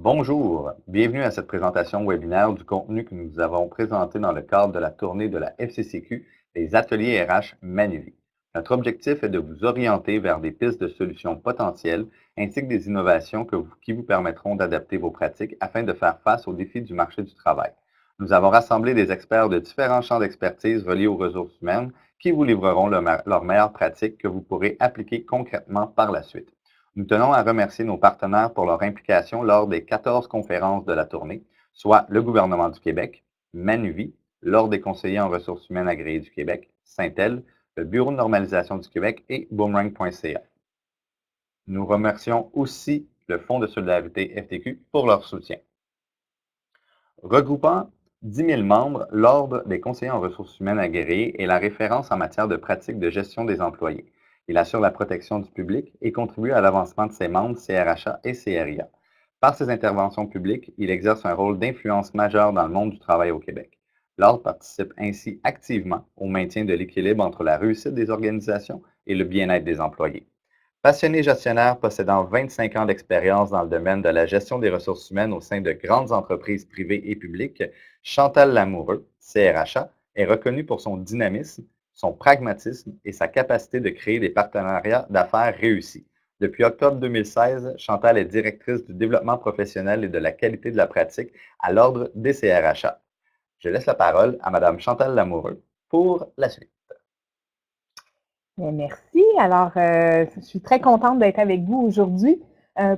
Bonjour, bienvenue à cette présentation webinaire du contenu que nous avons présenté dans le cadre de la tournée de la FCCQ, les ateliers RH Manuvie. Notre objectif est de vous orienter vers des pistes de solutions potentielles ainsi que des innovations qui vous permettront d'adapter vos pratiques afin de faire face aux défis du marché du travail. Nous avons rassemblé des experts de différents champs d'expertise reliés aux ressources humaines qui vous livreront leurs meilleures pratiques que vous pourrez appliquer concrètement par la suite. Nous tenons à remercier nos partenaires pour leur implication lors des 14 conférences de la tournée, soit le gouvernement du Québec, Manuvie, l'Ordre des conseillers en ressources humaines agréés du Québec, Syntel, le Bureau de normalisation du Québec et Boomerang.ca. Nous remercions aussi le Fonds de solidarité FTQ pour leur soutien. Regroupant 10 000 membres, l'Ordre des conseillers en ressources humaines agréés est la référence en matière de pratiques de gestion des employés. Il assure la protection du public et contribue à l'avancement de ses membres CRHA et CRIA. Par ses interventions publiques, il exerce un rôle d'influence majeur dans le monde du travail au Québec. L'Ordre participe ainsi activement au maintien de l'équilibre entre la réussite des organisations et le bien-être des employés. Passionné gestionnaire possédant 25 ans d'expérience dans le domaine de la gestion des ressources humaines au sein de grandes entreprises privées et publiques, Chantal Lamoureux, CRHA, est reconnue pour son dynamisme, son pragmatisme et sa capacité de créer des partenariats d'affaires réussis. Depuis octobre 2016, Chantal est directrice du développement professionnel et de la qualité de la pratique à l'Ordre des CRHA. Je laisse la parole à Mme Chantal Lamoureux pour la suite. Bien, merci. Alors, je suis très contente d'être avec vous aujourd'hui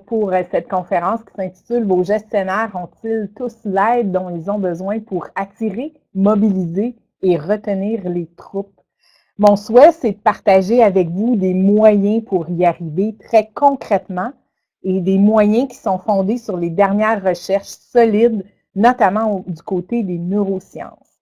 pour cette conférence qui s'intitule « Vos gestionnaires ont-ils tous l'aide dont ils ont besoin pour attirer, mobiliser et retenir les troupes? » Mon souhait, c'est de partager avec vous des moyens pour y arriver très concrètement et des moyens qui sont fondés sur les dernières recherches solides, notamment du côté des neurosciences.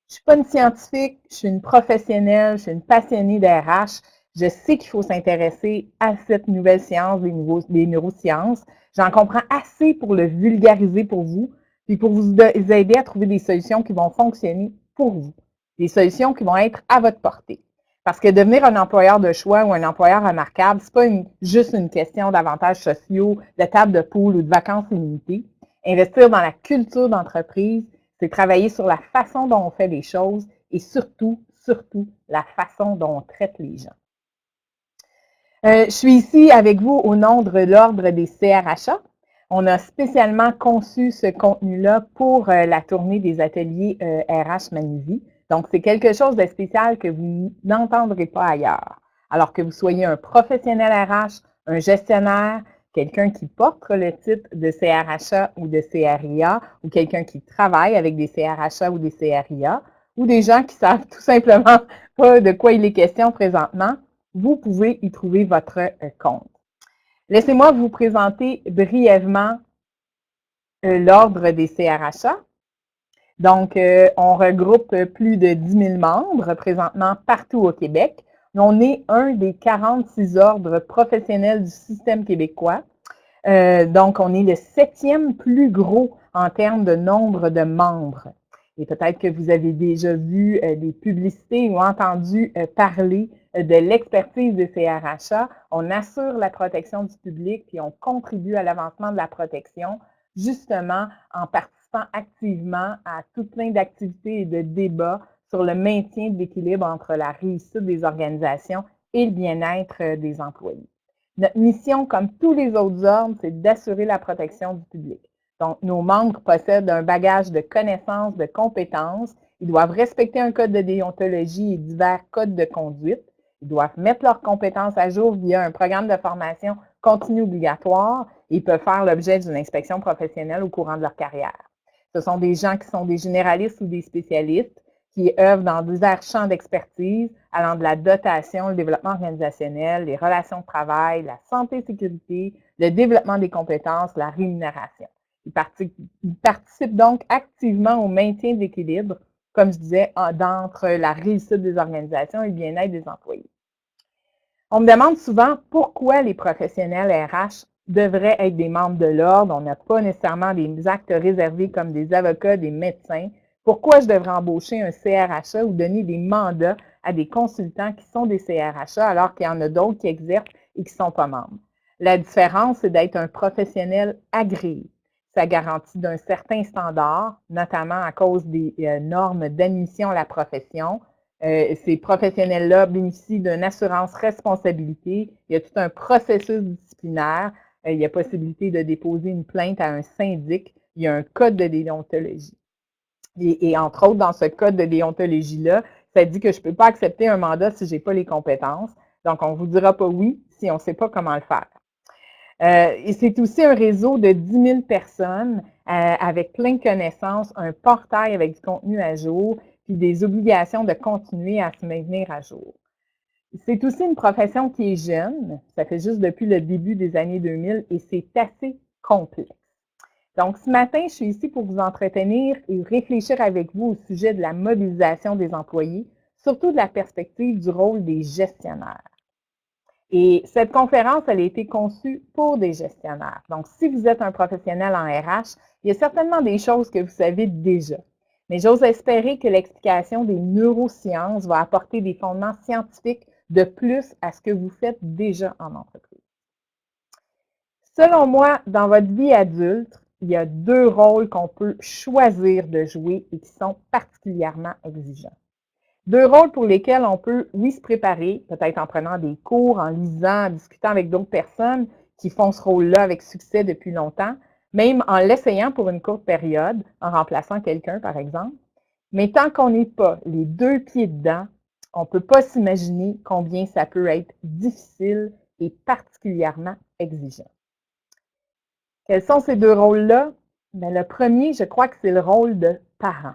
Je ne suis pas une scientifique, je suis une professionnelle, je suis une passionnée d'RH. Je sais qu'il faut s'intéresser à cette nouvelle science des neurosciences. J'en comprends assez pour le vulgariser pour vous, puis pour vous aider à trouver des solutions qui vont fonctionner pour vous, des solutions qui vont être à votre portée. Parce que devenir un employeur de choix ou un employeur remarquable, ce n'est pas juste une question d'avantages sociaux, de table de poule ou de vacances illimitées. Investir dans la culture d'entreprise, c'est travailler sur la façon dont on fait les choses et surtout la façon dont on traite les gens. Je suis ici avec vous au nom de l'Ordre des CRHA. On a spécialement conçu ce contenu-là pour la tournée des ateliers RH Manuvie. Donc, c'est quelque chose de spécial que vous n'entendrez pas ailleurs. Alors que vous soyez un professionnel RH, un gestionnaire, quelqu'un qui porte le titre de CRHA ou de CRIA, ou quelqu'un qui travaille avec des CRHA ou des CRIA, ou des gens qui savent tout simplement pas de quoi il est question présentement, vous pouvez y trouver votre compte. Laissez-moi vous présenter brièvement l'Ordre des CRHA. Donc, on regroupe plus de 10 000 membres présentement partout au Québec. On est un des 46 ordres professionnels du système québécois. Donc, on est le 7e plus gros en termes de nombre de membres. Et peut-être que vous avez déjà vu des publicités ou entendu parler de l'expertise de CRHA. On assure la protection du public puis on contribue à l'avancement de la protection, justement en participant activement à tout plein d'activités et de débats sur le maintien de l'équilibre entre la réussite des organisations et le bien-être des employés. Notre mission, comme tous les autres ordres, c'est d'assurer la protection du public. Donc, nos membres possèdent un bagage de connaissances, de compétences. Ils doivent respecter un code de déontologie et divers codes de conduite. Ils doivent mettre leurs compétences à jour via un programme de formation continue obligatoire et peuvent faire l'objet d'une inspection professionnelle au courant de leur carrière. Ce sont des gens qui sont des généralistes ou des spécialistes qui œuvrent dans divers champs d'expertise, allant de la dotation, le développement organisationnel, les relations de travail, la santé et sécurité, le développement des compétences, la rémunération. Ils participent donc activement au maintien de l'équilibre, comme je disais, entre la réussite des organisations et le bien-être des employés. On me demande souvent pourquoi les professionnels RH devraient être des membres de l'ordre. On n'a pas nécessairement des actes réservés comme des avocats, des médecins. Pourquoi je devrais embaucher un CRHA ou donner des mandats à des consultants qui sont des CRHA alors qu'il y en a d'autres qui exercent et qui ne sont pas membres? La différence, c'est d'être un professionnel agréé. ça garantit d'un certain standard, notamment à cause des normes d'admission à la profession. Ces professionnels-là bénéficient d'une assurance responsabilité. Il y a tout un processus disciplinaire. Il y a possibilité de déposer une plainte à un syndic. Il y a un code de déontologie. Et entre autres, dans ce code de déontologie-là, ça dit que je ne peux pas accepter un mandat si je n'ai pas les compétences. Donc, on ne vous dira pas oui si on ne sait pas comment le faire. Et c'est aussi un réseau de 10 000 personnes avec plein de connaissances, un portail avec du contenu à jour, puis des obligations de continuer à se maintenir à jour. C'est aussi une profession qui est jeune, ça fait juste depuis le début des années 2000 et c'est assez complexe. Donc, ce matin, je suis ici pour vous entretenir et réfléchir avec vous au sujet de la mobilisation des employés, surtout de la perspective du rôle des gestionnaires. Et cette conférence, elle a été conçue pour des gestionnaires. Donc, si vous êtes un professionnel en RH, il y a certainement des choses que vous savez déjà. Mais j'ose espérer que l'explication des neurosciences va apporter des fondements scientifiques de plus à ce que vous faites déjà en entreprise. Selon moi, dans votre vie adulte, il y a 2 rôles qu'on peut choisir de jouer et qui sont particulièrement exigeants. 2 rôles pour lesquels on peut, oui, se préparer, peut-être en prenant des cours, en lisant, en discutant avec d'autres personnes qui font ce rôle-là avec succès depuis longtemps, même en l'essayant pour une courte période, en remplaçant quelqu'un, par exemple. Mais tant qu'on n'est pas les 2 pieds dedans, on ne peut pas s'imaginer combien ça peut être difficile et particulièrement exigeant. Quels sont ces 2 rôles-là? Bien, le premier, je crois que c'est le rôle de parent.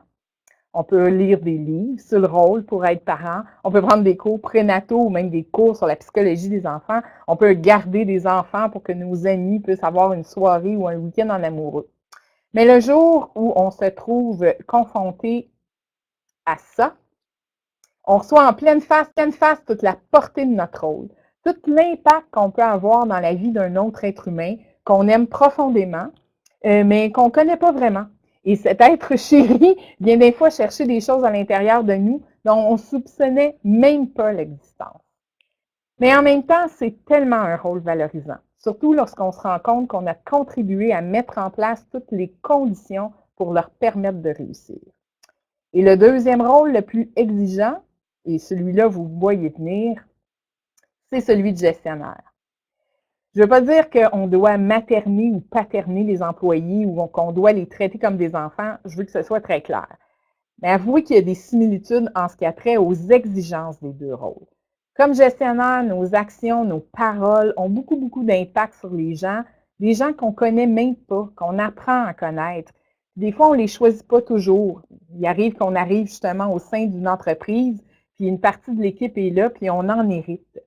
On peut lire des livres sur le rôle pour être parent. On peut prendre des cours prénataux ou même des cours sur la psychologie des enfants. On peut garder des enfants pour que nos amis puissent avoir une soirée ou un week-end en amoureux. Mais le jour où on se trouve confronté à ça, on reçoit en pleine face toute la portée de notre rôle, tout l'impact qu'on peut avoir dans la vie d'un autre être humain qu'on aime profondément, mais qu'on ne connaît pas vraiment. Et cet être chéri vient des fois chercher des choses à l'intérieur de nous dont on ne soupçonnait même pas l'existence. Mais en même temps, c'est tellement un rôle valorisant, surtout lorsqu'on se rend compte qu'on a contribué à mettre en place toutes les conditions pour leur permettre de réussir. Et le deuxième rôle le plus exigeant, et celui-là, vous voyez venir, c'est celui de gestionnaire. Je ne veux pas dire qu'on doit materner ou paterner les employés ou qu'on doit les traiter comme des enfants. Je veux que ce soit très clair. Mais avouez qu'il y a des similitudes en ce qui a trait aux exigences des 2 rôles. Comme gestionnaire, nos actions, nos paroles ont beaucoup d'impact sur les gens qu'on ne connaît même pas, qu'on apprend à connaître. Des fois, on ne les choisit pas toujours. Il arrive qu'on arrive justement au sein d'une entreprise, puis une partie de l'équipe est là, puis on en hérite.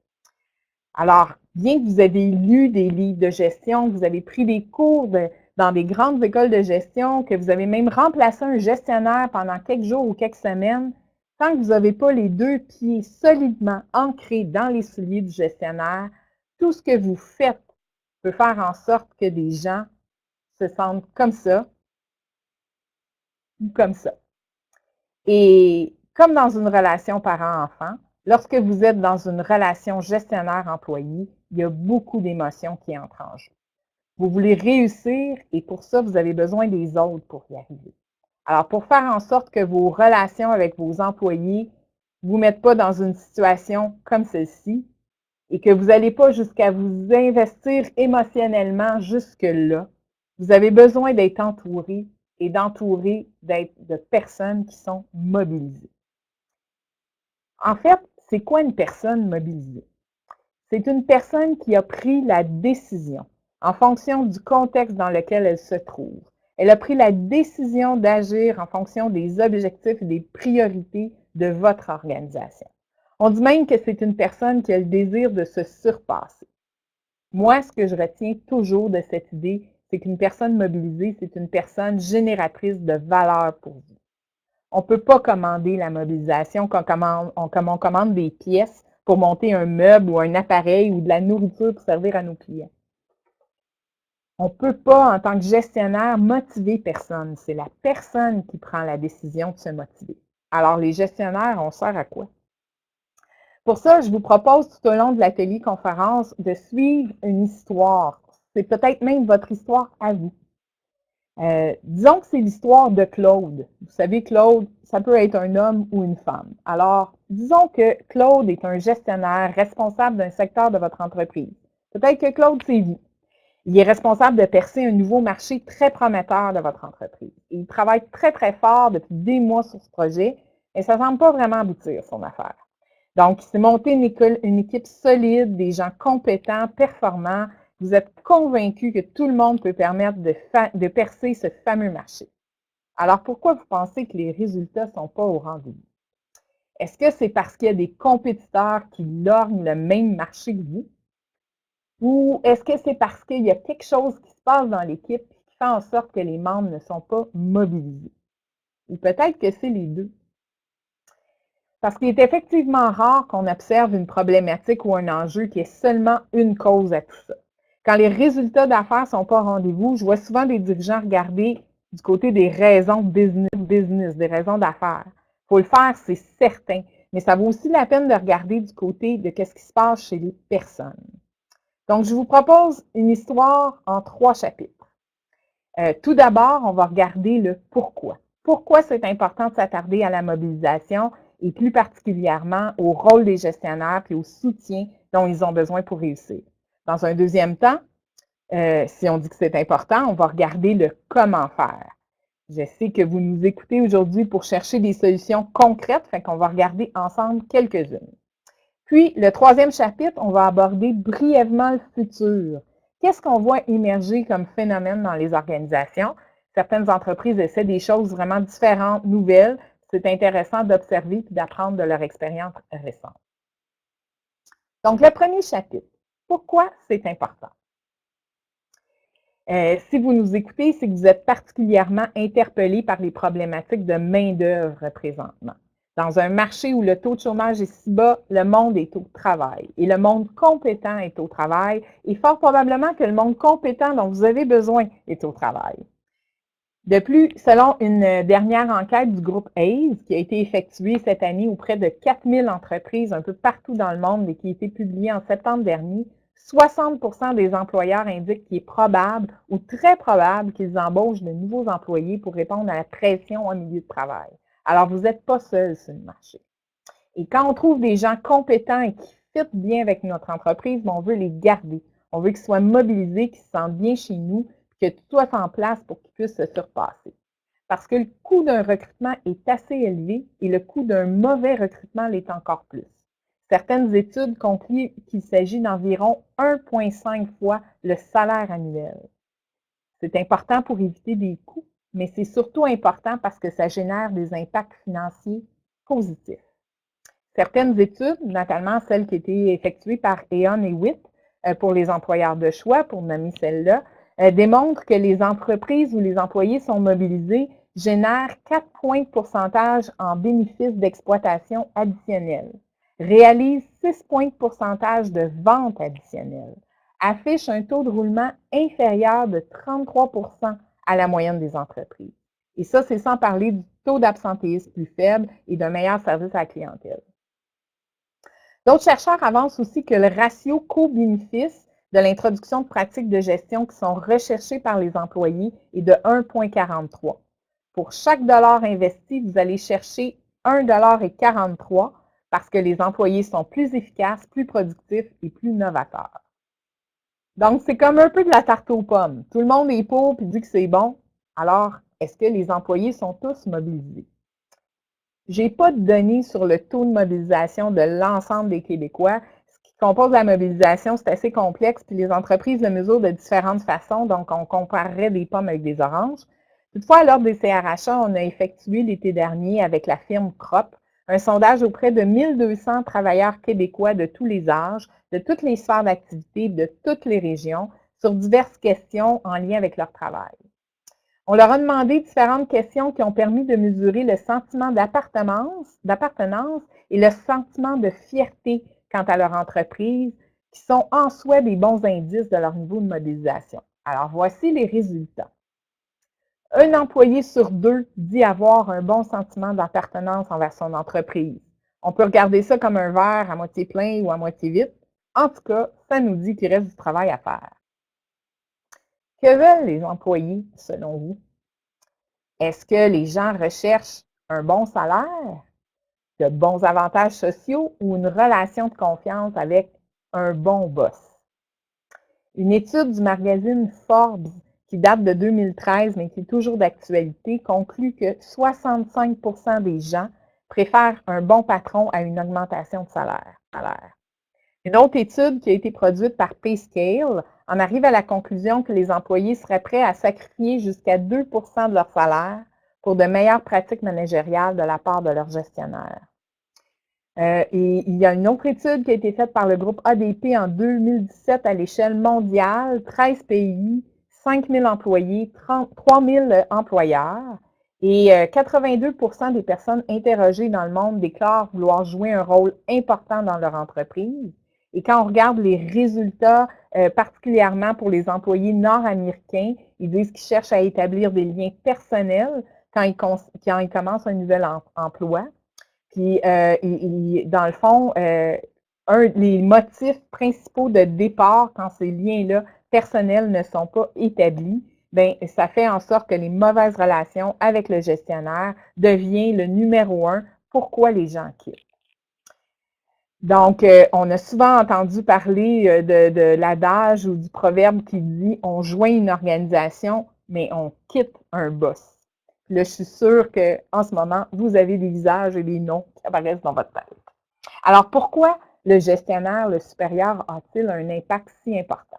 Alors, bien que vous avez lu des livres de gestion, que vous avez pris des cours dans des grandes écoles de gestion, que vous avez même remplacé un gestionnaire pendant quelques jours ou quelques semaines, tant que vous n'avez pas les 2 pieds solidement ancrés dans les souliers du gestionnaire, tout ce que vous faites peut faire en sorte que des gens se sentent comme ça ou comme ça. Et comme dans une relation parent-enfant, lorsque vous êtes dans une relation gestionnaire-employé, il y a beaucoup d'émotions qui entrent en jeu. Vous voulez réussir et pour ça, vous avez besoin des autres pour y arriver. Alors, pour faire en sorte que vos relations avec vos employés ne vous mettent pas dans une situation comme celle-ci et que vous n'allez pas jusqu'à vous investir émotionnellement jusque-là, vous avez besoin d'être entouré et de personnes qui sont mobilisées. En fait, c'est quoi une personne mobilisée? C'est une personne qui a pris la décision en fonction du contexte dans lequel elle se trouve. Elle a pris la décision d'agir en fonction des objectifs et des priorités de votre organisation. On dit même que c'est une personne qui a le désir de se surpasser. Moi, ce que je retiens toujours de cette idée, c'est qu'une personne mobilisée, c'est une personne génératrice de valeur pour vous. On ne peut pas commander la mobilisation comme on commande des pièces pour monter un meuble ou un appareil ou de la nourriture pour servir à nos clients. On ne peut pas, en tant que gestionnaire, motiver personne. C'est la personne qui prend la décision de se motiver. Alors, les gestionnaires, on sert à quoi? Pour ça, je vous propose tout au long de l'atelier conférence de suivre une histoire. C'est peut-être même votre histoire à vous. Disons que c'est l'histoire de Claude. Vous savez, Claude, ça peut être un homme ou une femme. Alors, disons que Claude est un gestionnaire responsable d'un secteur de votre entreprise. Peut-être que Claude, c'est vous. Il est responsable de percer un nouveau marché très prometteur de votre entreprise. Il travaille très, très fort depuis des mois sur ce projet et ça ne semble pas vraiment aboutir, son affaire. Donc, il s'est monté une équipe solide, des gens compétents, performants. Vous êtes convaincu que tout le monde peut permettre de percer ce fameux marché. Alors, pourquoi vous pensez que les résultats ne sont pas au rendez-vous? Est-ce que c'est parce qu'il y a des compétiteurs qui lorgnent le même marché que vous? Ou est-ce que c'est parce qu'il y a quelque chose qui se passe dans l'équipe qui fait en sorte que les membres ne sont pas mobilisés? Ou peut-être que c'est les deux. Parce qu'il est effectivement rare qu'on observe une problématique ou un enjeu qui est seulement une cause à tout ça. Quand les résultats d'affaires ne sont pas au rendez-vous, je vois souvent des dirigeants regarder du côté des raisons business, des raisons d'affaires. Il faut le faire, c'est certain, mais ça vaut aussi la peine de regarder du côté de ce qui se passe chez les personnes. Donc, je vous propose une histoire en 3 chapitres. Tout d'abord, on va regarder le pourquoi. Pourquoi c'est important de s'attarder à la mobilisation et plus particulièrement au rôle des gestionnaires et au soutien dont ils ont besoin pour réussir. Dans un deuxième temps, si on dit que c'est important, on va regarder le comment faire. Je sais que vous nous écoutez aujourd'hui pour chercher des solutions concrètes, fait qu'on va regarder ensemble quelques-unes. Puis, le 3e chapitre, on va aborder brièvement le futur. Qu'est-ce qu'on voit émerger comme phénomène dans les organisations? Certaines entreprises essaient des choses vraiment différentes, nouvelles. C'est intéressant d'observer et d'apprendre de leur expérience récente. Donc, le premier chapitre, pourquoi c'est important? Si vous nous écoutez, c'est que vous êtes particulièrement interpellé par les problématiques de main-d'œuvre présentement. Dans un marché où le taux de chômage est si bas, le monde est au travail. Et le monde compétent est au travail. Et fort probablement que le monde compétent dont vous avez besoin est au travail. De plus, selon une dernière enquête du groupe ACE qui a été effectuée cette année auprès de 4000 entreprises un peu partout dans le monde et qui a été publiée en septembre dernier, 60% des employeurs indiquent qu'il est probable ou très probable qu'ils embauchent de nouveaux employés pour répondre à la pression au milieu de travail. Alors, vous n'êtes pas seul sur le marché. Et quand on trouve des gens compétents et qui fit bien avec notre entreprise, on veut les garder. On veut qu'ils soient mobilisés, qu'ils se sentent bien chez nous, que tout soit en place pour qu'ils puissent se surpasser. Parce que le coût d'un recrutement est assez élevé et le coût d'un mauvais recrutement l'est encore plus. Certaines études concluent qu'il s'agit d'environ 1,5 fois le salaire annuel. C'est important pour éviter des coûts, mais c'est surtout important parce que ça génère des impacts financiers positifs. Certaines études, notamment celles qui étaient effectuées par Aon et Witt pour les employeurs de choix, pour nommer celle-là, démontrent que les entreprises où les employés sont mobilisés génèrent 4 points de pourcentage en bénéfices d'exploitation additionnels, réalisent 6 points de pourcentage de vente additionnelle, affichent un taux de roulement inférieur de 33% à la moyenne des entreprises. Et ça, c'est sans parler du taux d'absentéisme plus faible et d'un meilleur service à la clientèle. D'autres chercheurs avancent aussi que le ratio coût-bénéfice de l'introduction de pratiques de gestion qui sont recherchées par les employés est de 1,43. Pour chaque dollar investi, vous allez chercher 1,43 $ parce que les employés sont plus efficaces, plus productifs et plus novateurs. Donc, c'est comme un peu de la tarte aux pommes. Tout le monde est pour et dit que c'est bon. Alors, est-ce que les employés sont tous mobilisés? Je n'ai pas de données sur le taux de mobilisation de l'ensemble des Québécois. Ce qui compose la mobilisation, c'est assez complexe, puis les entreprises le mesurent de différentes façons, donc on comparerait des pommes avec des oranges. Toutefois, lors des CRHA, on a effectué l'été dernier avec la firme Crop un sondage auprès de 1200 travailleurs québécois de tous les âges, de toutes les sphères d'activité, de toutes les régions, sur diverses questions en lien avec leur travail. On leur a demandé différentes questions qui ont permis de mesurer le sentiment d'appartenance et le sentiment de fierté quant à leur entreprise, qui sont en soi des bons indices de leur niveau de mobilisation. Alors, voici les résultats. Un employé sur 2 dit avoir un bon sentiment d'appartenance envers son entreprise. On peut regarder ça comme un verre à moitié plein ou à moitié vide. En tout cas, ça nous dit qu'il reste du travail à faire. Que veulent les employés, selon vous? Est-ce que les gens recherchent un bon salaire, de bons avantages sociaux ou une relation de confiance avec un bon boss? Une étude du magazine Forbes qui date de 2013, mais qui est toujours d'actualité, conclut que 65% des gens préfèrent un bon patron à une augmentation de salaire. Une autre étude qui a été produite par PayScale en arrive à la conclusion que les employés seraient prêts à sacrifier jusqu'à 2 de leur salaire pour de meilleures pratiques managériales de la part de leur gestionnaire. Et il y a une autre étude qui a été faite par le groupe ADP en 2017 à l'échelle mondiale, 13 pays, 5 000 employés, 3 000 employeurs. Et 82% des personnes interrogées dans le monde déclarent vouloir jouer un rôle important dans leur entreprise. Et quand on regarde les résultats, particulièrement pour les employés nord-américains, ils disent qu'ils cherchent à établir des liens personnels quand ils commencent un nouvel emploi. Puis, dans le fond, les motifs principaux de départ, quand ces liens-là personnels ne sont pas établis, bien, ça fait en sorte que les mauvaises relations avec le gestionnaire deviennent le numéro 1. Pourquoi les gens quittent? Donc, on a souvent entendu parler de l'adage ou du proverbe qui dit « on joint une organisation, mais on quitte un boss ». Là, je suis sûre qu'en ce moment, vous avez des visages et des noms qui apparaissent dans votre tête. Alors, pourquoi le gestionnaire, le supérieur, a-t-il un impact si important?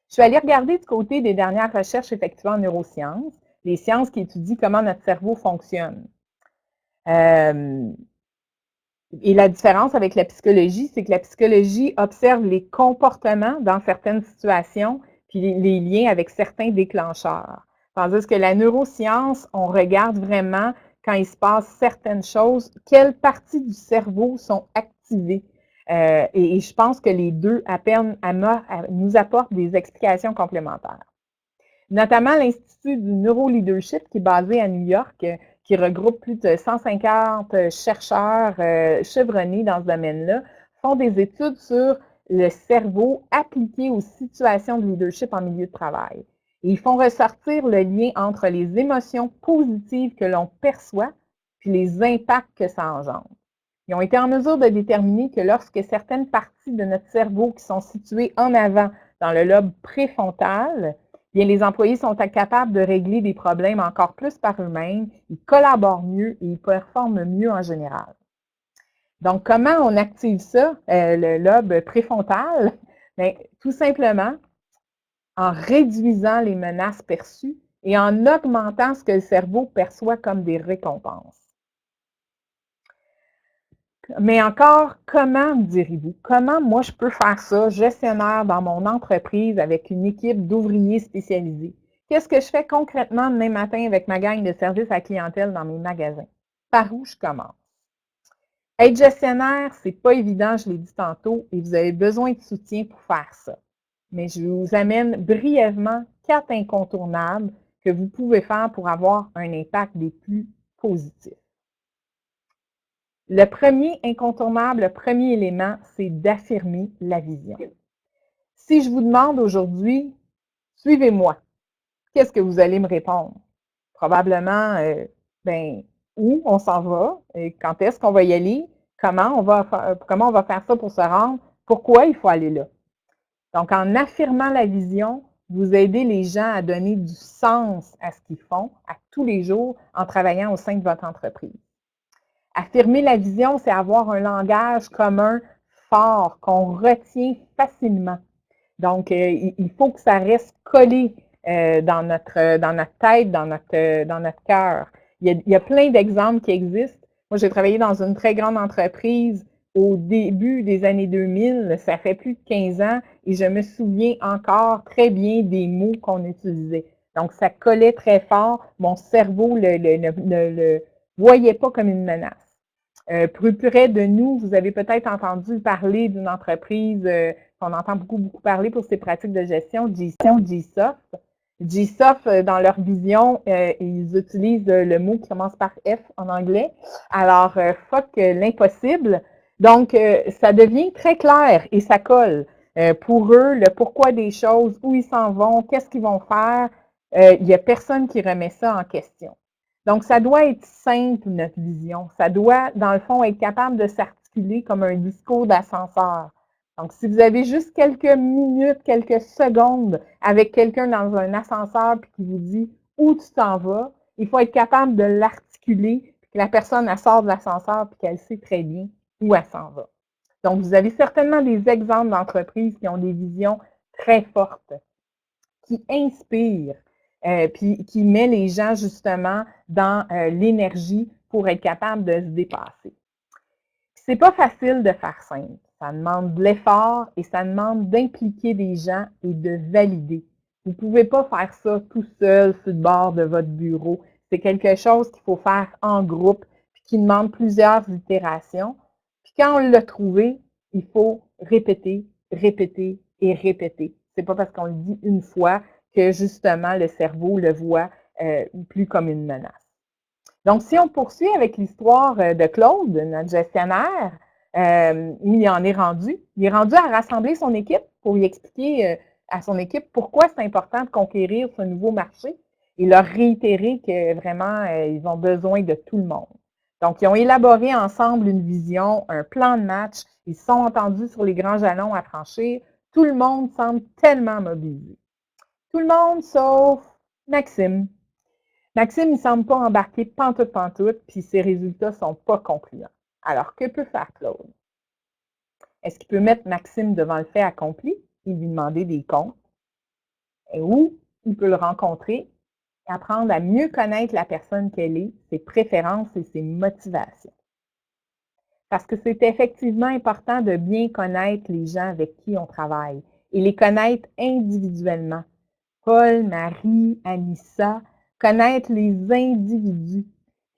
Je suis allée regarder du côté des dernières recherches effectuées en neurosciences, les sciences qui étudient comment notre cerveau fonctionne. Et la différence avec la psychologie, c'est que la psychologie observe les comportements dans certaines situations, puis les liens avec certains déclencheurs. Tandis que la neuroscience, on regarde vraiment, quand il se passe certaines choses, quelles parties du cerveau sont activées. Et je pense que les deux nous apportent des explications complémentaires. Notamment l'Institut du Neuroleadership, qui est basé à New York, qui regroupe plus de 150 chercheurs chevronnés dans ce domaine-là, font des études sur le cerveau appliqué aux situations de leadership en milieu de travail. Et ils font ressortir le lien entre les émotions positives que l'on perçoit puis les impacts que ça engendre. Ils ont été en mesure de déterminer que lorsque certaines parties de notre cerveau qui sont situées en avant dans le lobe préfrontal, bien, les employés sont capables de régler des problèmes encore plus par eux-mêmes, ils collaborent mieux et ils performent mieux en général. Donc, comment on active ça, le lobe préfrontal? Bien, tout simplement en réduisant les menaces perçues et en augmentant ce que le cerveau perçoit comme des récompenses. Mais encore, comment, me direz-vous? Comment moi je peux faire ça, gestionnaire dans mon entreprise avec une équipe d'ouvriers spécialisés? Qu'est-ce que je fais concrètement demain matin avec ma gang de service à la clientèle dans mes magasins? Par où je commence? Être gestionnaire, c'est pas évident, je l'ai dit tantôt, et vous avez besoin de soutien pour faire ça. Mais je vous amène brièvement 4 incontournables que vous pouvez faire pour avoir un impact des plus positifs. Le premier incontournable, le premier élément, c'est d'affirmer la vision. Si je vous demande aujourd'hui, suivez-moi, qu'est-ce que vous allez me répondre? Probablement, où on s'en va, quand est-ce qu'on va y aller, comment on va faire ça pour se rendre, pourquoi il faut aller là. Donc, en affirmant la vision, vous aidez les gens à donner du sens à ce qu'ils font à tous les jours en travaillant au sein de votre entreprise. Affirmer la vision, c'est avoir un langage commun fort, qu'on retient facilement. Donc, il faut que ça reste collé dans notre tête, dans notre cœur. Il y a plein d'exemples qui existent. Moi, j'ai travaillé dans une très grande entreprise au début des années 2000, ça fait plus de 15 ans, et je me souviens encore très bien des mots qu'on utilisait. Donc, ça collait très fort. Mon cerveau ne le voyait pas comme une menace. Plus près de nous, vous avez peut-être entendu parler d'une entreprise qu'on entend beaucoup parler pour ses pratiques de gestion, GSoft. GSoft, dans leur vision, ils utilisent le mot qui commence par F en anglais. Alors, fuck l'impossible. Donc, ça devient très clair et ça colle. Pour eux, le pourquoi des choses, où ils s'en vont, qu'est-ce qu'ils vont faire, il n'y a personne qui remet ça en question. Donc, ça doit être simple, notre vision. Ça doit, dans le fond, être capable de s'articuler comme un discours d'ascenseur. Donc, si vous avez juste quelques minutes, quelques secondes avec quelqu'un dans un ascenseur puis qui vous dit où tu t'en vas, il faut être capable de l'articuler, puis que la personne elle sort de l'ascenseur puis qu'elle sait très bien où elle s'en va. Donc, vous avez certainement des exemples d'entreprises qui ont des visions très fortes, qui inspirent, puis qui met les gens justement dans l'énergie pour être capable de se dépasser. C'est pas facile de faire simple. Ça demande de l'effort et ça demande d'impliquer des gens et de valider. Vous ne pouvez pas faire ça tout seul sur le bord de votre bureau. C'est quelque chose qu'il faut faire en groupe puis qui demande plusieurs itérations. Puis quand on l'a trouvé, il faut répéter, répéter et répéter. C'est pas parce qu'on le dit une fois que justement le cerveau le voit plus comme une menace. Donc, si on poursuit avec l'histoire de Claude, notre gestionnaire, où il en est rendu. Il est rendu à rassembler son équipe pour lui expliquer à son équipe pourquoi c'est important de conquérir ce nouveau marché et leur réitérer que vraiment, ils ont besoin de tout le monde. Donc, ils ont élaboré ensemble une vision, un plan de match. Ils se sont entendus sur les grands jalons à franchir. Tout le monde semble tellement mobilisé. Tout le monde sauf Maxime. Maxime, il ne semble pas embarqué pantoute, puis ses résultats ne sont pas concluants. Alors, que peut faire Claude? Est-ce qu'il peut mettre Maxime devant le fait accompli et lui demander des comptes? Ou il peut le rencontrer et apprendre à mieux connaître la personne qu'elle est, ses préférences et ses motivations. Parce que c'est effectivement important de bien connaître les gens avec qui on travaille et les connaître individuellement. Paul, Marie, Anissa, connaître les individus.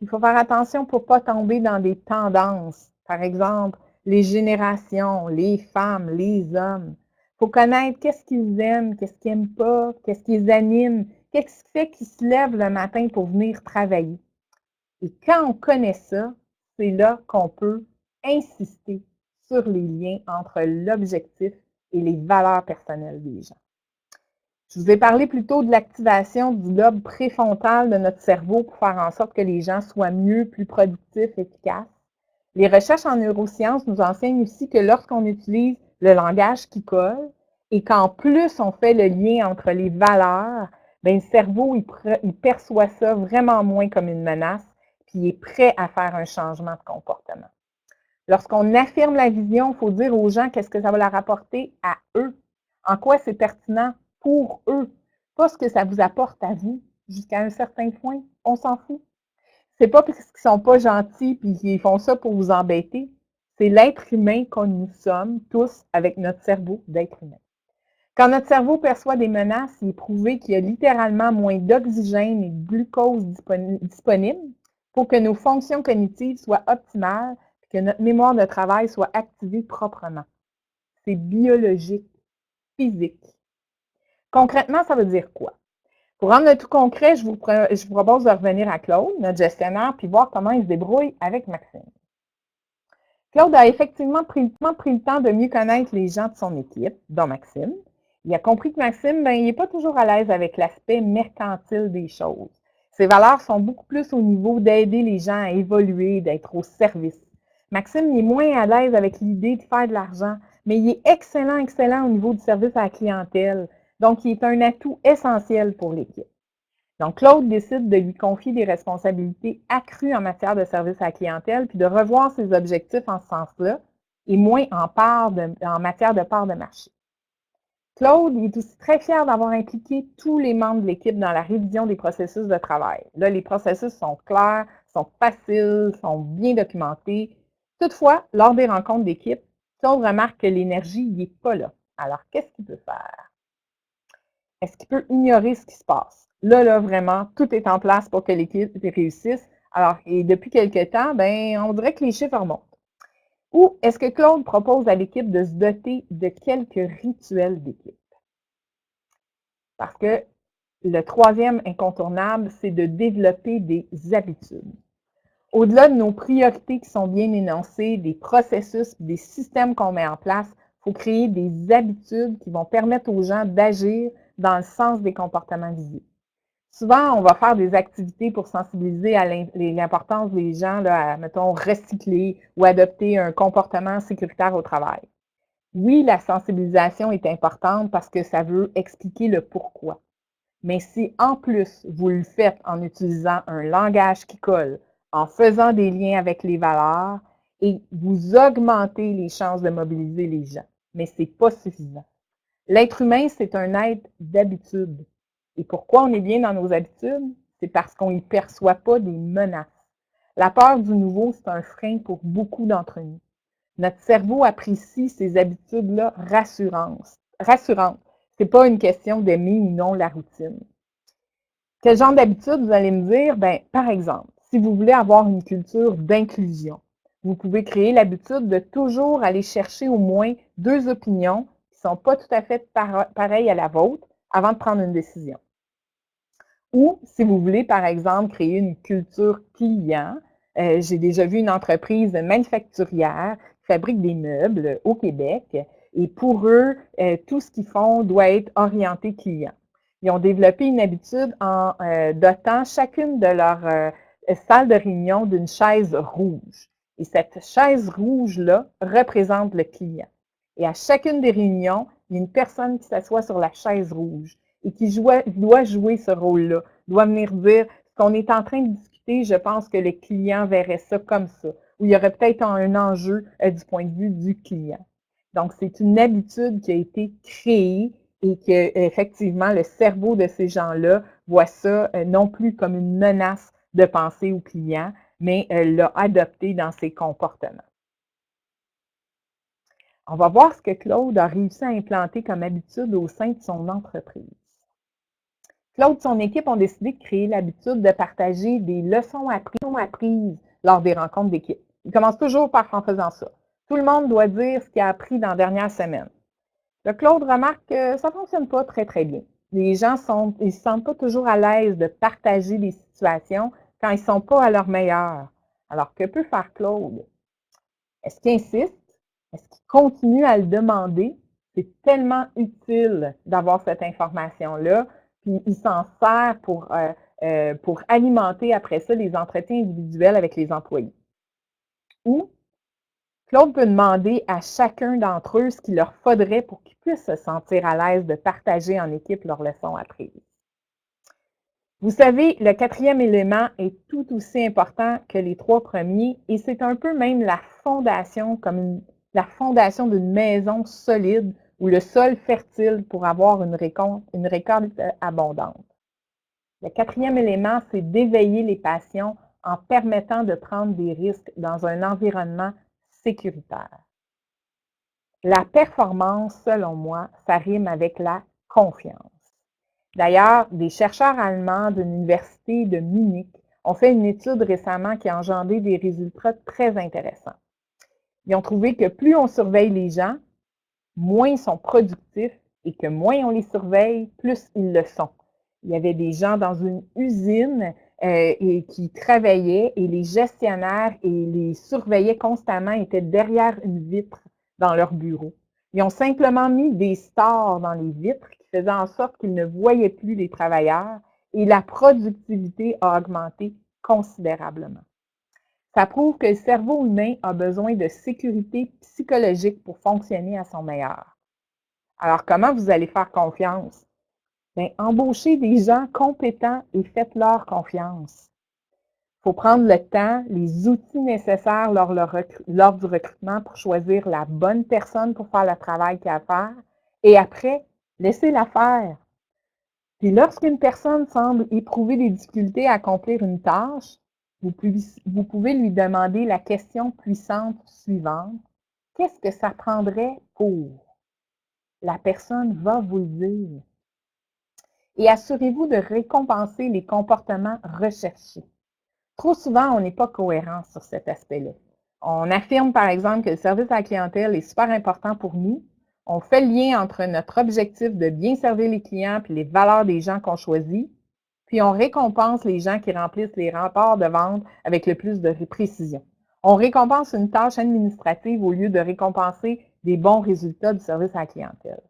Il faut faire attention pour ne pas tomber dans des tendances. Par exemple, les générations, les femmes, les hommes. Il faut connaître qu'est-ce qu'ils aiment, qu'est-ce qu'ils n'aiment pas, qu'est-ce qui les anime, qu'est-ce qui fait qu'ils se lèvent le matin pour venir travailler. Et quand on connaît ça, c'est là qu'on peut insister sur les liens entre l'objectif et les valeurs personnelles des gens. Je vous ai parlé plutôt de l'activation du lobe préfrontal de notre cerveau pour faire en sorte que les gens soient mieux, plus productifs, efficaces. Les recherches en neurosciences nous enseignent aussi que lorsqu'on utilise le langage qui colle et qu'en plus on fait le lien entre les valeurs, bien, le cerveau il perçoit ça vraiment moins comme une menace, puis il est prêt à faire un changement de comportement. Lorsqu'on affirme la vision, il faut dire aux gens qu'est-ce que ça va leur apporter à eux, en quoi c'est pertinent pour eux, pas ce que ça vous apporte à vous. Jusqu'à un certain point, on s'en fout. C'est pas parce qu'ils sont pas gentils et qu'ils font ça pour vous embêter. C'est l'être humain que nous sommes tous avec notre cerveau d'être humain. Quand notre cerveau perçoit des menaces, il est prouvé qu'il y a littéralement moins d'oxygène et de glucose disponible pour que nos fonctions cognitives soient optimales et que notre mémoire de travail soit activée proprement. C'est biologique, physique. Concrètement, ça veut dire quoi? Pour rendre le tout concret, je vous propose de revenir à Claude, notre gestionnaire, puis voir comment il se débrouille avec Maxime. Claude a effectivement pris le temps de mieux connaître les gens de son équipe, dont Maxime. Il a compris que Maxime, il n'est pas toujours à l'aise avec l'aspect mercantile des choses. Ses valeurs sont beaucoup plus au niveau d'aider les gens à évoluer, d'être au service. Maxime, il est moins à l'aise avec l'idée de faire de l'argent, mais il est excellent au niveau du service à la clientèle. Donc, il est un atout essentiel pour l'équipe. Donc, Claude décide de lui confier des responsabilités accrues en matière de service à la clientèle, puis de revoir ses objectifs en ce sens-là, et moins en matière de part de marché. Claude est aussi très fier d'avoir impliqué tous les membres de l'équipe dans la révision des processus de travail. Là, les processus sont clairs, sont faciles, sont bien documentés. Toutefois, lors des rencontres d'équipe, Claude remarque que l'énergie n'est pas là. Alors, qu'est-ce qu'il peut faire? Est-ce qu'il peut ignorer ce qui se passe? Là, vraiment, tout est en place pour que l'équipe réussisse. Alors, et depuis quelques temps, on dirait que les chiffres remontent. Ou est-ce que Claude propose à l'équipe de se doter de quelques rituels d'équipe? Parce que le troisième incontournable, c'est de développer des habitudes. Au-delà de nos priorités qui sont bien énoncées, des processus, des systèmes qu'on met en place, il faut créer des habitudes qui vont permettre aux gens d'agir dans le sens des comportements visés. Souvent, on va faire des activités pour sensibiliser à l'importance des gens là, à, mettons, recycler ou adopter un comportement sécuritaire au travail. Oui, la sensibilisation est importante parce que ça veut expliquer le pourquoi. Mais si en plus, vous le faites en utilisant un langage qui colle, en faisant des liens avec les valeurs, et vous augmentez les chances de mobiliser les gens. Mais ce n'est pas suffisant. L'être humain, c'est un être d'habitude. Et pourquoi on est bien dans nos habitudes? C'est parce qu'on n'y perçoit pas des menaces. La peur du nouveau, c'est un frein pour beaucoup d'entre nous. Notre cerveau apprécie ces habitudes-là rassurantes. Ce n'est pas une question d'aimer ou non la routine. Quel genre d'habitude, vous allez me dire? Ben, par exemple, si vous voulez avoir une culture d'inclusion, vous pouvez créer l'habitude de toujours aller chercher au moins 2 opinions qui ne sont pas tout à fait pareilles à la vôtre avant de prendre une décision. Ou si vous voulez, par exemple, créer une culture client, j'ai déjà vu une entreprise manufacturière qui fabrique des meubles au Québec et pour eux, tout ce qu'ils font doit être orienté client. Ils ont développé une habitude en dotant chacune de leurs salles de réunion d'une chaise rouge. Et cette chaise rouge-là représente le client. Et à chacune des réunions, il y a une personne qui s'assoit sur la chaise rouge et qui doit jouer ce rôle-là, doit venir dire ce qu'on est en train de discuter, je pense que le client verrait ça comme ça, ou il y aurait peut-être un enjeu du point de vue du client. Donc, c'est une habitude qui a été créée et que, effectivement, le cerveau de ces gens-là voit ça non plus comme une menace de penser au client, mais l'a adopté dans ses comportements. On va voir ce que Claude a réussi à implanter comme habitude au sein de son entreprise. Claude et son équipe ont décidé de créer l'habitude de partager des leçons apprises lors des rencontres d'équipe. Ils commencent toujours en faisant ça. Tout le monde doit dire ce qu'il a appris dans la dernière semaine. Là, Claude remarque que ça ne fonctionne pas très, très bien. Les gens ne se sentent pas toujours à l'aise de partager des situations quand ils ne sont pas à leur meilleur. Alors, que peut faire Claude? Est-ce qu'il insiste? Est-ce qu'il continue à le demander? C'est tellement utile d'avoir cette information-là, puis il s'en sert pour alimenter après ça les entretiens individuels avec les employés. Ou Claude peut demander à chacun d'entre eux ce qu'il leur faudrait pour qu'ils puissent se sentir à l'aise de partager en équipe leurs leçons apprises. Vous savez, le 4e élément est tout aussi important que les 3 premiers et c'est un peu même la fondation, comme la fondation d'une maison solide ou le sol fertile pour avoir une récolte abondante. Le 4e élément, c'est d'éveiller les passions en permettant de prendre des risques dans un environnement sécuritaire. La performance, selon moi, ça rime avec la confiance. D'ailleurs, des chercheurs allemands de l'université de Munich ont fait une étude récemment qui a engendré des résultats très intéressants. Ils ont trouvé que plus on surveille les gens, moins ils sont productifs et que moins on les surveille, plus ils le sont. Il y avait des gens dans une usine qui travaillaient et les gestionnaires et les surveillaient constamment, étaient derrière une vitre dans leur bureau. Ils ont simplement mis des stores dans les vitres qui faisaient en sorte qu'ils ne voyaient plus les travailleurs et la productivité a augmenté considérablement. Ça prouve que le cerveau humain a besoin de sécurité psychologique pour fonctionner à son meilleur. Alors, comment vous allez faire confiance? Bien, embauchez des gens compétents et faites-leur confiance. Il faut prendre le temps, les outils nécessaires lors du recrutement pour choisir la bonne personne pour faire le travail qu'il y a à faire. Et après, laissez-la faire. Puis lorsqu'une personne semble éprouver des difficultés à accomplir une tâche, vous pouvez lui demander la question puissante suivante. Qu'est-ce que ça prendrait pour? La personne va vous le dire. Et assurez-vous de récompenser les comportements recherchés. Trop souvent, on n'est pas cohérent sur cet aspect-là. On affirme, par exemple, que le service à la clientèle est super important pour nous. On fait le lien entre notre objectif de bien servir les clients et les valeurs des gens qu'on choisit. Puis, on récompense les gens qui remplissent les rapports de vente avec le plus de précision. On récompense une tâche administrative au lieu de récompenser des bons résultats du service à la clientèle.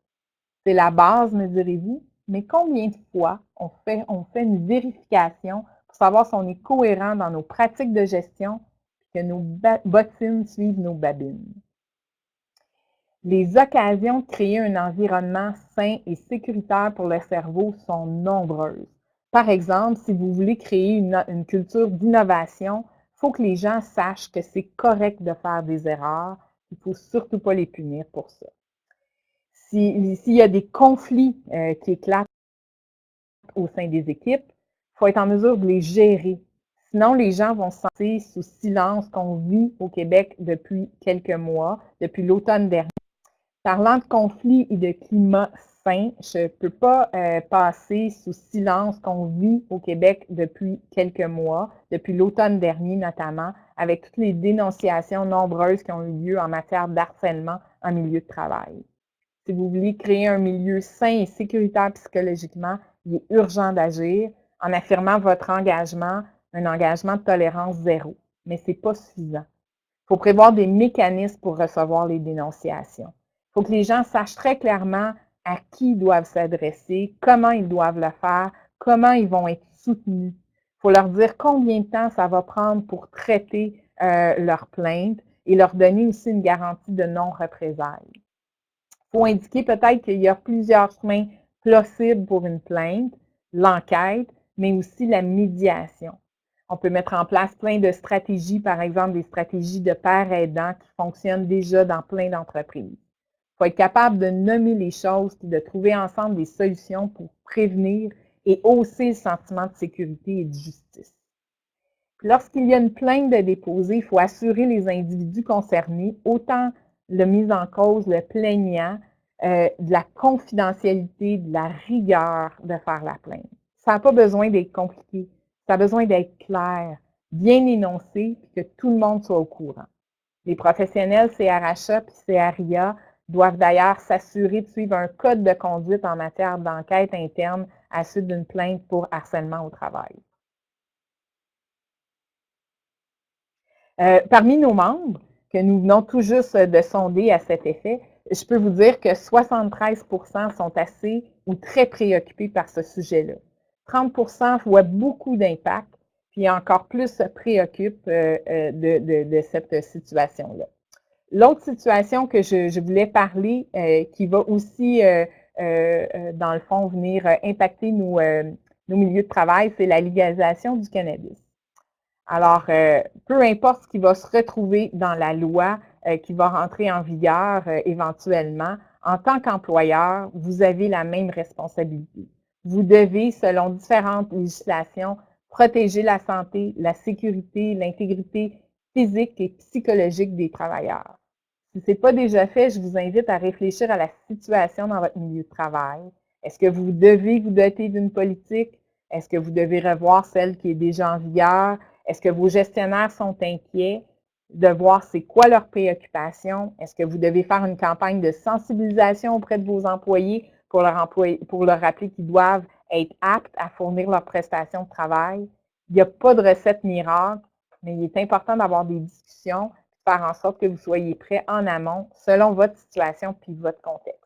C'est la base, me direz-vous, mais combien de fois on fait une vérification pour savoir si on est cohérent dans nos pratiques de gestion et que nos bottines suivent nos babines? Les occasions de créer un environnement sain et sécuritaire pour le cerveau sont nombreuses. Par exemple, si vous voulez créer une culture d'innovation, il faut que les gens sachent que c'est correct de faire des erreurs. Il ne faut surtout pas les punir pour ça. S'il y a des conflits qui éclatent au sein des équipes, il faut être en mesure de les gérer. Sinon, les gens vont se sentir sous silence qu'on vit au Québec depuis quelques mois, depuis l'automne dernier. Parlant de conflits et de climat sain, je ne peux pas passer sous silence qu'on vit au Québec depuis quelques mois, depuis l'automne dernier notamment, avec toutes les dénonciations nombreuses qui ont eu lieu en matière d'harcèlement en milieu de travail. Si vous voulez créer un milieu sain et sécuritaire psychologiquement, il est urgent d'agir en affirmant votre engagement, un engagement de tolérance zéro. Mais ce n'est pas suffisant. Il faut prévoir des mécanismes pour recevoir les dénonciations. Il faut que les gens sachent très clairement à qui ils doivent s'adresser, comment ils doivent le faire, comment ils vont être soutenus. Il faut leur dire combien de temps ça va prendre pour traiter leur plainte et leur donner aussi une garantie de non-représailles. Il faut indiquer peut-être qu'il y a plusieurs chemins possibles pour une plainte, l'enquête, mais aussi la médiation. On peut mettre en place plein de stratégies, par exemple des stratégies de pairs aidants qui fonctionnent déjà dans plein d'entreprises. Il faut être capable de nommer les choses et de trouver ensemble des solutions pour prévenir et hausser le sentiment de sécurité et de justice. Lorsqu'il y a une plainte de déposer, il faut assurer les individus concernés, autant le mis en cause, le plaignant, de la confidentialité, de la rigueur de faire la plainte. Ça n'a pas besoin d'être compliqué. Ça a besoin d'être clair, bien énoncé, et que tout le monde soit au courant. Les professionnels CRHA et CRIA doivent d'ailleurs s'assurer de suivre un code de conduite en matière d'enquête interne à la suite d'une plainte pour harcèlement au travail. Parmi nos membres, que nous venons tout juste de sonder à cet effet, je peux vous dire que 73% sont assez ou très préoccupés par ce sujet-là. 30% voient beaucoup d'impact, puis encore plus se préoccupent de cette situation-là. L'autre situation que je voulais parler, qui va aussi, dans le fond, venir impacter nos milieux de travail, c'est la légalisation du cannabis. Alors, peu importe ce qui va se retrouver dans la loi qui va rentrer en vigueur éventuellement, en tant qu'employeur, vous avez la même responsabilité. Vous devez, selon différentes législations, protéger la santé, la sécurité, l'intégrité physique et psychologique des travailleurs. Si ce n'est pas déjà fait, je vous invite à réfléchir à la situation dans votre milieu de travail. Est-ce que vous devez vous doter d'une politique? Est-ce que vous devez revoir celle qui est déjà en vigueur? Est-ce que vos gestionnaires sont inquiets de voir c'est quoi leurs préoccupations? Est-ce que vous devez faire une campagne de sensibilisation auprès de vos employés pour leur rappeler qu'ils doivent être aptes à fournir leurs prestations de travail? Il n'y a pas de recette miracle, mais il est important d'avoir des discussions, de faire en sorte que vous soyez prêts en amont selon votre situation puis votre contexte.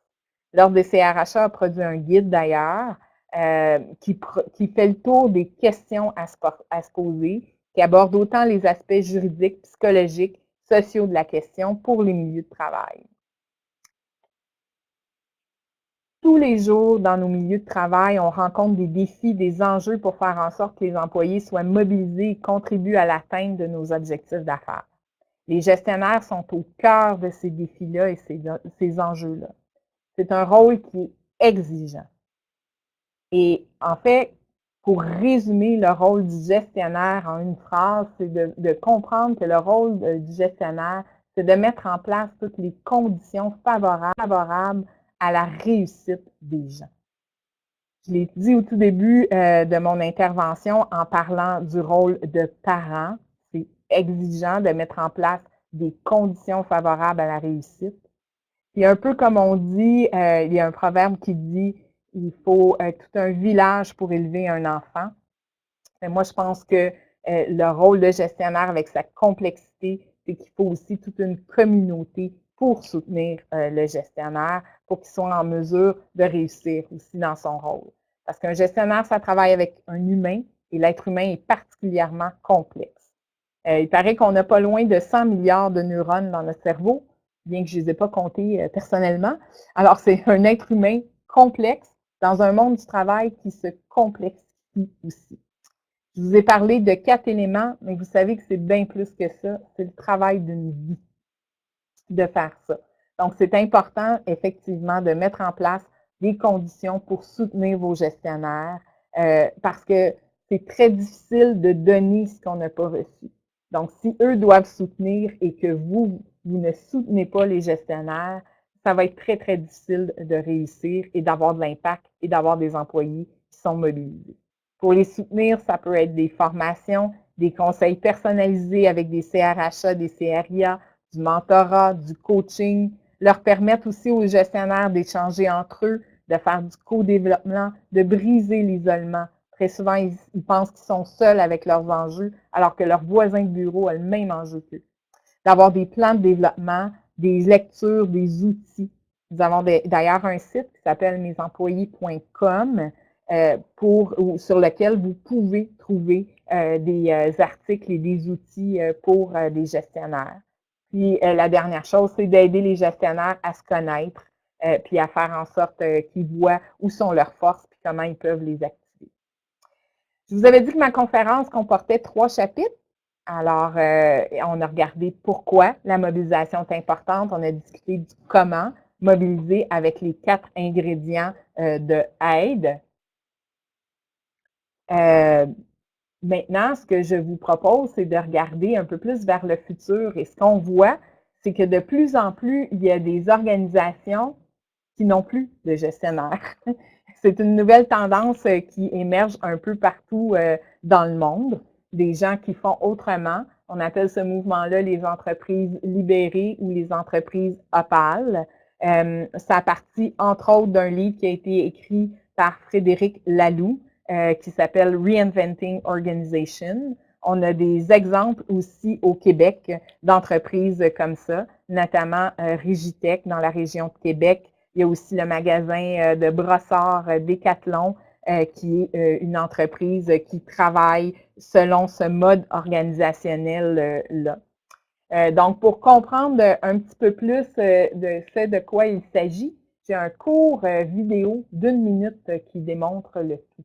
L'Ordre des CRHA a produit un guide d'ailleurs qui fait le tour des questions à se poser, qui aborde autant les aspects juridiques, psychologiques, sociaux de la question pour les milieux de travail. Tous les jours, dans nos milieux de travail, on rencontre des défis, des enjeux pour faire en sorte que les employés soient mobilisés et contribuent à l'atteinte de nos objectifs d'affaires. Les gestionnaires sont au cœur de ces défis-là et ces enjeux-là. C'est un rôle qui est exigeant. Et en fait, pour résumer le rôle du gestionnaire en une phrase, c'est de comprendre que le rôle du gestionnaire, c'est de mettre en place toutes les conditions favorables à la réussite des gens. Je l'ai dit au tout début de mon intervention en parlant du rôle de parent. C'est exigeant de mettre en place des conditions favorables à la réussite. Puis un peu comme on dit, il y a un proverbe qui dit il faut tout un village pour élever un enfant. Et moi, je pense que le rôle de gestionnaire avec sa complexité, c'est qu'il faut aussi toute une communauté pour soutenir le gestionnaire, pour qu'il soit en mesure de réussir aussi dans son rôle. Parce qu'un gestionnaire, ça travaille avec un humain et l'être humain est particulièrement complexe. Il paraît qu'on n'a pas loin de 100 milliards de neurones dans notre cerveau, bien que je ne les ai pas comptés personnellement. Alors, c'est un être humain complexe dans un monde du travail qui se complexifie aussi. Je vous ai parlé de 4 éléments, mais vous savez que c'est bien plus que ça. C'est le travail d'une vie de faire ça. Donc, c'est important, effectivement, de mettre en place des conditions pour soutenir vos gestionnaires parce que c'est très difficile de donner ce qu'on n'a pas reçu. Donc, si eux doivent soutenir et que vous ne soutenez pas les gestionnaires, ça va être très, très difficile de réussir et d'avoir de l'impact et d'avoir des employés qui sont mobilisés. Pour les soutenir, ça peut être des formations, des conseils personnalisés avec des CRHA, des CRIA, du mentorat, du coaching, leur permettre aussi aux gestionnaires d'échanger entre eux, de faire du co-développement, de briser l'isolement. Très souvent, ils pensent qu'ils sont seuls avec leurs enjeux, alors que leur voisin de bureau a le même enjeu qu'eux. D'avoir des plans de développement, des lectures, des outils. Nous avons d'ailleurs un site qui s'appelle mesemployés.com sur lequel vous pouvez trouver des articles et des outils pour des gestionnaires. Puis la dernière chose, c'est d'aider les gestionnaires à se connaître, puis à faire en sorte qu'ils voient où sont leurs forces puis comment ils peuvent les activer. Je vous avais dit que ma conférence comportait 3 chapitres. Alors, on a regardé pourquoi la mobilisation est importante. On a discuté du comment mobiliser avec les 4 ingrédients de aide. Maintenant, ce que je vous propose, c'est de regarder un peu plus vers le futur. Et ce qu'on voit, c'est que de plus en plus, il y a des organisations qui n'ont plus de gestionnaire. C'est une nouvelle tendance qui émerge un peu partout dans le monde. Des gens qui font autrement. On appelle ce mouvement-là les entreprises libérées ou les entreprises opales. Ça partit, entre autres, d'un livre qui a été écrit par Frédéric Laloux, qui s'appelle Reinventing Organization. On a des exemples aussi au Québec d'entreprises comme ça, notamment Rigitech dans la région de Québec. Il y a aussi le magasin de brossard Decathlon, qui est une entreprise qui travaille selon ce mode organisationnel-là. Donc, pour comprendre un petit peu plus de ce de quoi il s'agit, j'ai un court vidéo d'1 minute qui démontre le tout.